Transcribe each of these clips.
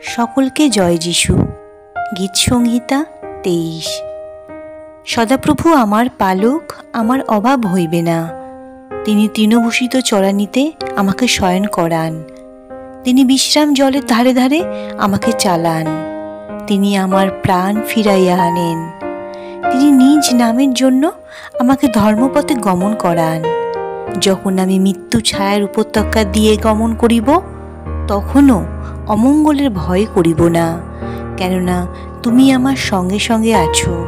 সকলকে জয় যিশু। গীত সংহিতা 23। সদাপ্রভু আমার পালক, আমার অভাব হইবে না। তিনি তৃণভূষিত চড়ানিতে আমাকে শয়ন করান। তিনি বিশ্রাম জলের ধারে ধারে আমাকে চালান। তিনি আমার প্রাণ ফিরাইয়া আনেন। তিনি নিজ নামের জন্য আমাকে ধর্মপথে গমন করান। যখন আমি মৃত্যু ছায়ার উপত্যকা দিয়ে গমন করিব, তখনও অমঙ্গলের ভয় করিব না, কেননা তুমি আমার সঙ্গে সঙ্গে আছো।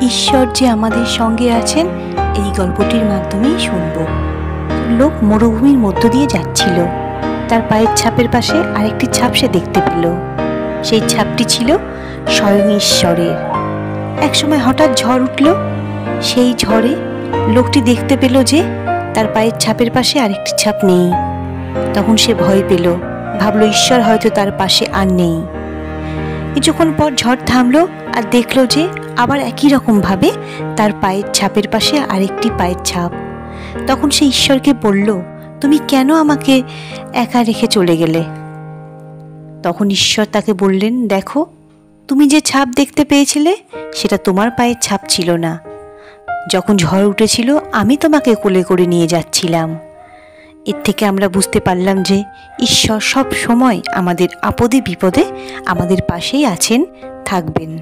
ঈশ্বর যে আমাদের সঙ্গে আছেন, এই গল্পটির মাধ্যমেই শুনব। লোক মরুভূমির মধ্য দিয়ে যাচ্ছিল। তার পায়ের ছাপের পাশে আরেকটি ছাপ সে দেখতে পেল। সেই ছাপটি ছিল স্বয়ং ঈশ্বরের। একসময় হঠাৎ ঝড় উঠল। সেই ঝড়ে লোকটি দেখতে পেল যে তার পায়ের ছাপের পাশে আরেকটি ছাপ নেই। তখন সে ভয় পেল, ভাবল ঈশ্বর হয়তো তার পাশে আর নেই। কিছুক্ষণ পর ঝড় থামলো আর দেখলো যে আবার একই রকম ভাবে তার পায়ের ছাপের পাশে আরেকটি পায়ের ছাপ। তখন সে ঈশ্বরকে বলল, তুমি কেন আমাকে একা রেখে চলে গেলে? তখন ঈশ্বর তাকে বললেন, দেখো, তুমি যে ছাপ দেখতে পেয়েছিলে সেটা তোমার পায়ের ছাপ ছিল না। যখন ঝড় উঠেছিল আমি তোমাকে কোলে করে নিয়ে যাচ্ছিলাম। এর থেকে আমরা বুঝতে পারলাম যে ঈশ্বর সব সময় আমাদের আপদে বিপদে আমাদের পাশেই আছেন, থাকবেন।